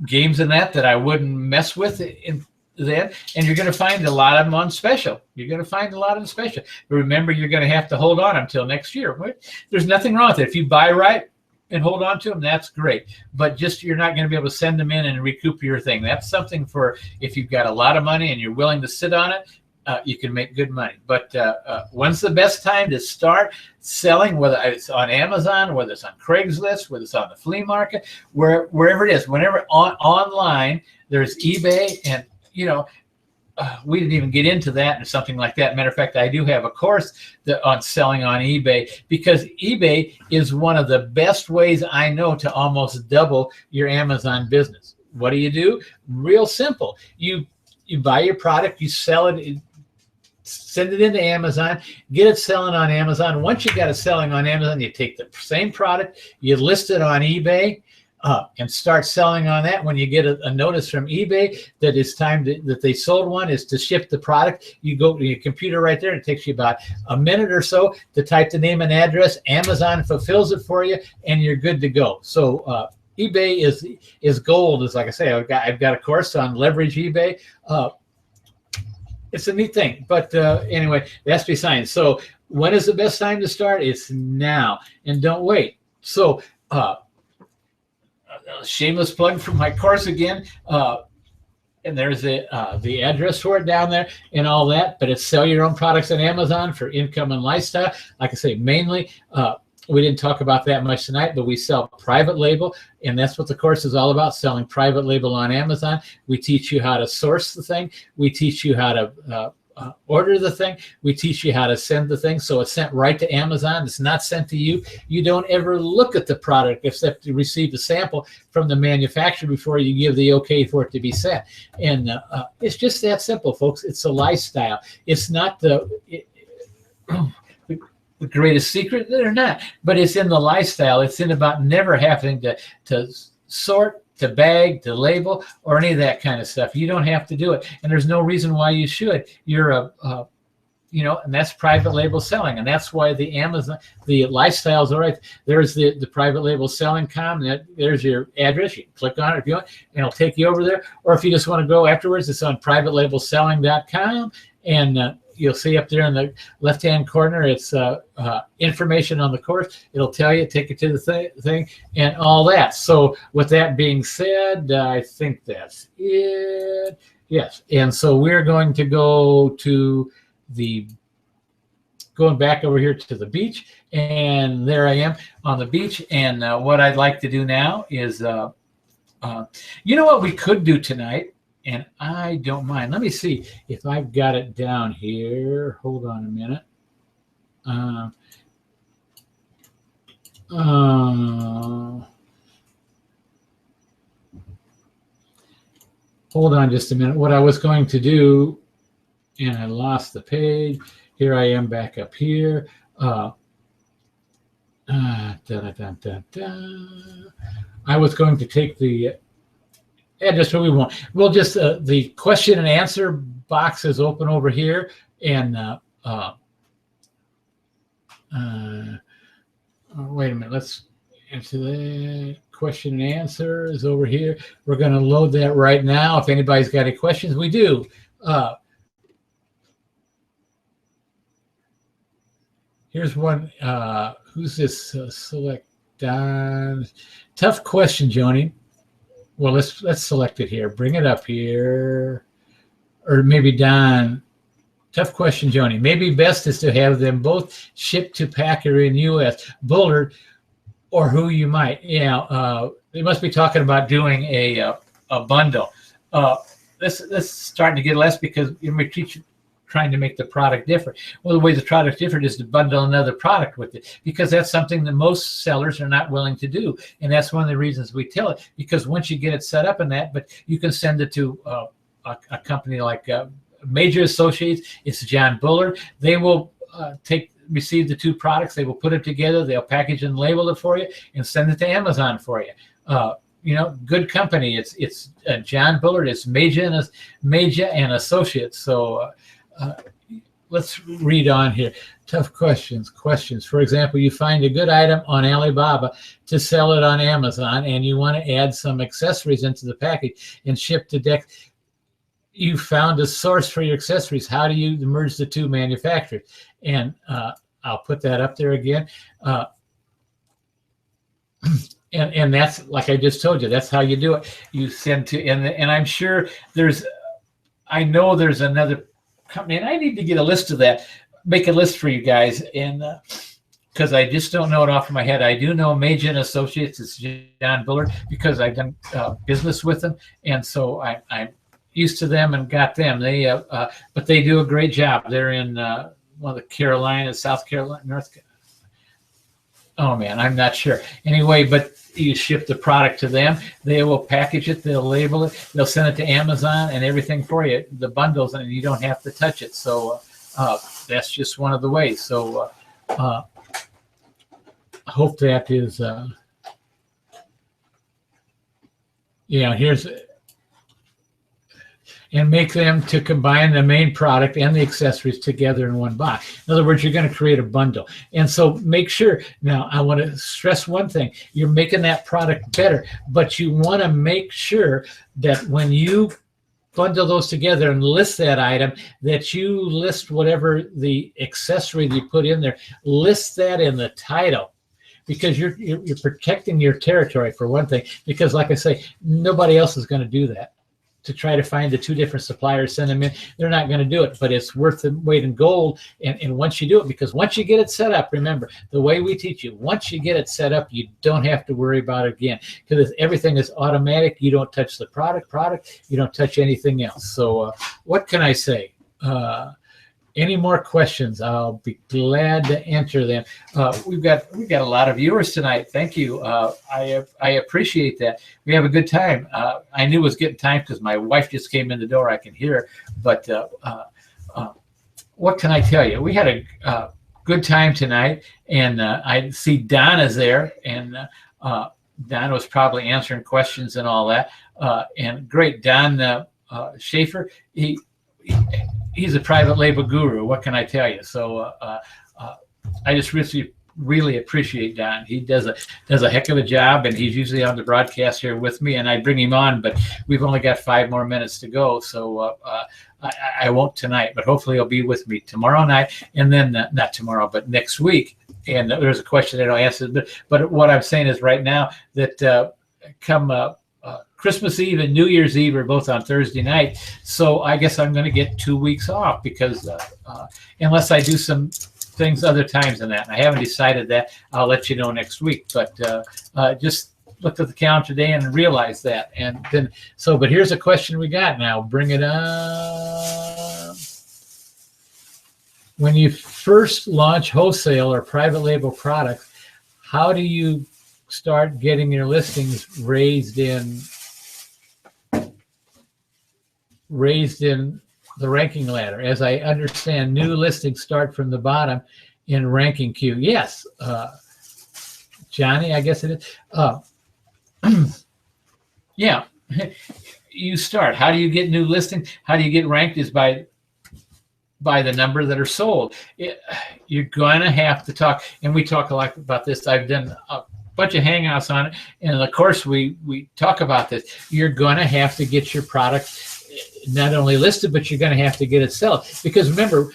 games and that I wouldn't mess with in then, and you're going to find a lot of them on special. You're going to find a lot of them special. But remember, you're going to have to hold on until next year. There's nothing wrong with it. If you buy right and hold on to them, that's great. But just, you're not going to be able to send them in and recoup your thing. That's something for if you've got a lot of money and you're willing to sit on it, you can make good money. But when's the best time to start selling, whether it's on Amazon, whether it's on Craigslist, whether it's on the flea market, wherever it is, whenever online, there's eBay, and we didn't even get into that or something like that. Matter of fact, I do have a course on selling on eBay, because eBay is one of the best ways I know to almost double your Amazon business. What do? Real simple. You buy your product, you sell it, send it into Amazon, get it selling on Amazon. Once you got it selling on Amazon, you take the same product, you list it on eBay, and start selling on that. When you get a notice from eBay that it's time that they sold one, is to ship the product, you go to your computer right there, and it takes you about a minute or so to type the name and address. Amazon fulfills it for you, and you're good to go. So eBay is gold. Is like I say, I've got a course on leverage eBay. It's a neat thing. But anyway, that's beside. So when is the best time to start? It's now, and don't wait. So shameless plug for my course again, and there's the address for it down there and all that. But it's sell your own products on Amazon for income and lifestyle. Like I say, mainly we didn't talk about that much tonight, but we sell private label, and that's what the course is all about, selling private label on Amazon. We teach you how to source the thing. We teach you how to order the thing. We teach you how to send the thing, so it's sent right to Amazon. It's not sent to you. You don't ever look at the product except to receive a sample from the manufacturer before you give the okay for it to be sent. And it's just that simple, folks. It's a lifestyle. It's not the greatest secret. They're not, but it's in the lifestyle. It's in about never having to sort, to bag, to label, or any of that kind of stuff. You don't have to do it, and there's no reason why you should. You're and that's private label selling, and that's why the Amazon, the lifestyles are right. There's the private label selling.com. There's your address. You can click on it if you want, and it'll take you over there. Or if you just want to go afterwards, it's on privatelabelselling.com, and you'll see up there in the left-hand corner, it's information on the course. It'll tell you, take you to the thing, and all that. So with that being said, I think that's it. Yes, and so we're going to go to going back over here to the beach, and there I am on the beach. And what I'd like to do now is You know what we could do tonight, and I don't mind. Let me see if I've got it down here. Hold on a minute. Uh, hold on just a minute. What I was going to do, and I lost the page. Here I am back up here. Da, da, da, da, da. I was going to take the address, but we won't. We'll just the question and answer box is open over here, and wait a minute. Let's answer that. Question and answer is over here. We're going to load that right now. If anybody's got any questions, we do. Here's one. Who's this? Select Don. Tough question, Joni. Well, let's select it here. Bring it up here, or maybe Don. Tough question, Joni. Maybe best is to have them both shipped to Packer in U.S. Bullard, or who you might. Yeah, they must be talking about doing a bundle. This is starting to get less because we teach trying to make the product different. Well, the way the product different is to bundle another product with it, because that's something that most sellers are not willing to do. And that's one of the reasons we tell it, because once you get it set up in that, but you can send it to a company like Major Associates. It's John Bullard. They will receive the two products. They will put it together. They'll package and label it for you and send it to Amazon for you. Good company. It's John Bullard. It's Major and Associates. So let's read on here. Tough questions. For example, you find a good item on Alibaba to sell it on Amazon, and you want to add some accessories into the package and ship to Dex. You found a source for your accessories. How do you merge the two manufacturers? And I'll put that up there again. And that's, like I just told you, that's how you do it. You send to, and I'm sure I know there's another company, and I need to get a list of that, make a list for you guys, and because I just don't know it off of my head. I do know Major and Associates. It's John Bullard, because I've done business with them, and so I'm used to them and got them. But they do a great job. They're in one of the Carolinas, South Carolina, North Carolina. Oh man, I'm not sure. Anyway, but you ship the product to them. They will package it. They'll label it. They'll send it to Amazon and everything for you, the bundles, and you don't have to touch it. So that's just one of the ways. So I hope that is, here's, and make them to combine the main product and the accessories together in one box. In other words, you're going to create a bundle. And so make sure, now I want to stress one thing, you're making that product better, but you want to make sure that when you bundle those together and list that item, that you list whatever the accessory that you put in there, list that in the title. Because you're protecting your territory, for one thing, because like I say, nobody else is going to do that. To try to find the two different suppliers, send them in, they're not going to do it, but it's worth the weight in gold. And once you do it, because once you get it set up, remember the way we teach you, once you get it set up, you don't have to worry about it again, because everything is automatic. You don't touch the product, you don't touch anything else. So what can I say? Any more questions? I'll be glad to answer them. We've got a lot of viewers tonight. Thank you. I appreciate that. We have a good time. I knew it was getting time because my wife just came in the door. I can hear her. But what can I tell you? We had a good time tonight, and I see Donna's there, and Don was probably answering questions and all that. And great, Don Schaefer. He's a private label guru. What can I tell you? So I just really appreciate Don. He does a heck of a job, and he's usually on the broadcast here with me, and I bring him on, but we've only got 5 more minutes to go. So I won't tonight, but hopefully he'll be with me tomorrow night, and then not tomorrow, but next week. And there's a question that I'll answer, but what I'm saying is right now that come Christmas Eve and New Year's Eve are both on Thursday night, so I guess I'm going to get 2 weeks off, because unless I do some things other times than that, and I haven't decided that. I'll let you know next week. But just looked at the calendar today and realized that. And then, so, but here's a question we got now. Bring it up. When you first launch wholesale or private label products, how do you start getting your listings raised in the ranking ladder? As I understand, new listings start from the bottom in ranking queue. Yes, Johnny, I guess it is. Yeah, you start. How do you get new listings? How do you get ranked? Is by the number that are sold. You're going to have to talk, and we talk a lot about this. I've done a bunch of hangouts on it, and of course we talk about this. You're going to have to get your product not only listed, but you're going to have to get it sold. Because remember,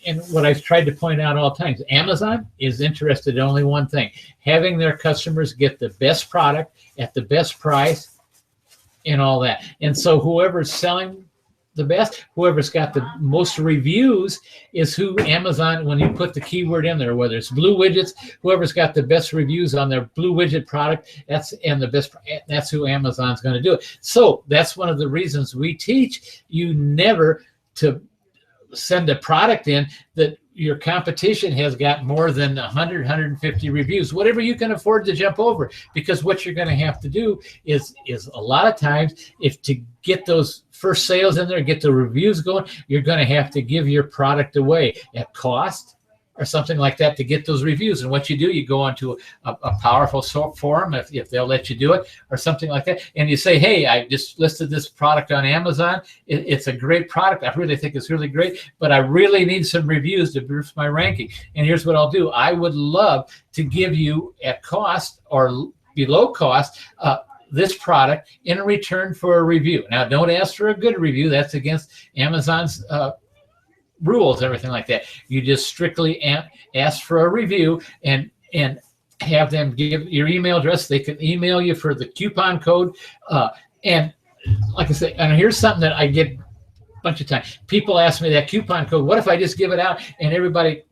and what I've tried to point out all times, Amazon is interested in only one thing: having their customers get the best product at the best price and all that. And so whoever's selling the best, whoever's got the most reviews is who Amazon, when you put the keyword in there, whether it's blue widgets, whoever's got the best reviews on their blue widget product, that's who Amazon's going to do it. So that's one of the reasons we teach you never to send a product in that your competition has got more than 100, 150 reviews, whatever you can afford to jump over. Because what you're going to have to do is a lot of times, if to get those first sales in there, get the reviews going, you're going to have to give your product away at cost or something like that to get those reviews. And what you do, you go onto a powerful forum, if they'll let you do it, or something like that. And you say, hey, I just listed this product on Amazon. It's a great product. I really think it's really great, but I really need some reviews to boost my ranking. And here's what I'll do. I would love to give you at cost or below cost this product in return for a review. Now, don't ask for a good review. That's against Amazon's rules, everything like that. You just strictly ask for a review and have them give your email address. They can email you for the coupon code. And like I say, and here's something that I get a bunch of times. People ask me that coupon code, what if I just give it out and everybody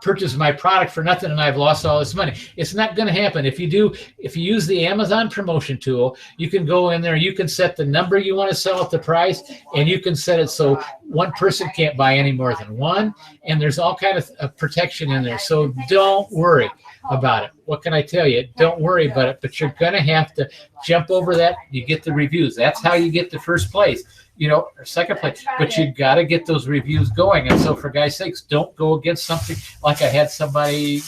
purchase my product for nothing and I've lost all this money? It's not going to happen. If you use the Amazon promotion tool, you can go in there, you can set the number you want to sell at the price, and you can set it so one person can't buy any more than one, and there's all kind of protection in there. So don't worry about it. What can I tell you? Don't worry about it, but you're going to have to jump over that. You get the reviews. That's how you get the first place, or second place, but you got to get those reviews going. And so for guys' sakes, don't go against something like I had somebody,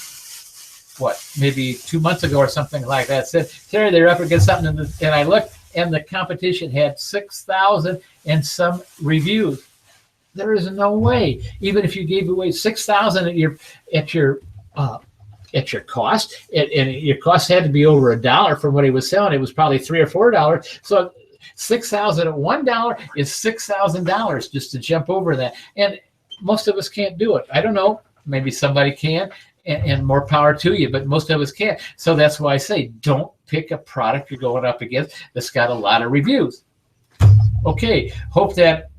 maybe 2 months ago or something like that, said, Terry, they're up against something, and I looked, and the competition had 6,000 and some reviews. There is no way, even if you gave away 6,000 at your cost, and your cost had to be over $1 for what he was selling. It was probably $3 or $4. So 6,000 at $1 is $6,000 just to jump over that. And most of us can't do it. I don't know. Maybe somebody can, and more power to you, but most of us can't. So that's why I say don't pick a product you're going up against that's got a lot of reviews. Okay. Hope that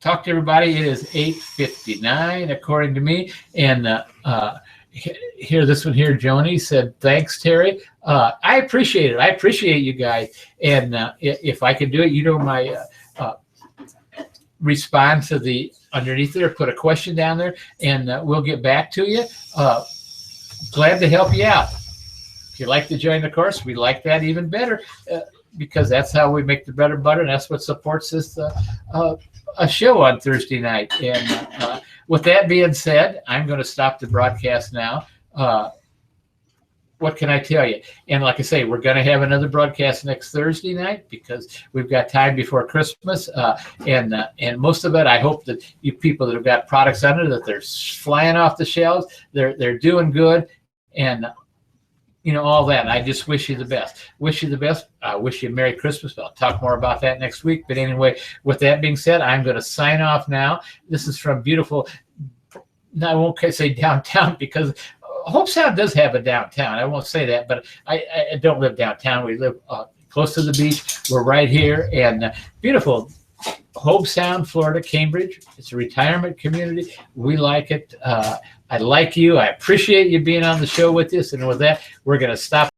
talk to everybody. It is 8:59 according to me. And here, this one here, Joni said, thanks, Terry. I appreciate it. I appreciate you guys. And if I can do it, my respond to the underneath there, put a question down there, and we'll get back to you. Glad to help you out. If you'd like to join the course, we like that even better because that's how we make the bread and butter, and that's what supports this a show on Thursday night. And with that being said, I'm going to stop the broadcast now. What can I tell you? And like I say, we're going to have another broadcast next Thursday night because we've got time before Christmas. And most of it, I hope that you people that have got products under that they're flying off the shelves, they're doing good, and all that. I just wish you the best. Wish you the best. I wish you a Merry Christmas. I'll talk more about that next week. But anyway, with that being said, I'm going to sign off now. This is from beautiful, I won't say downtown because Hope Sound does have a downtown. I won't say that, but I don't live downtown. We live close to the beach. We're right here, and beautiful Hope Sound, Florida, Cambridge. It's a retirement community. We like it. I like you. I appreciate you being on the show with us. And with that, we're going to stop.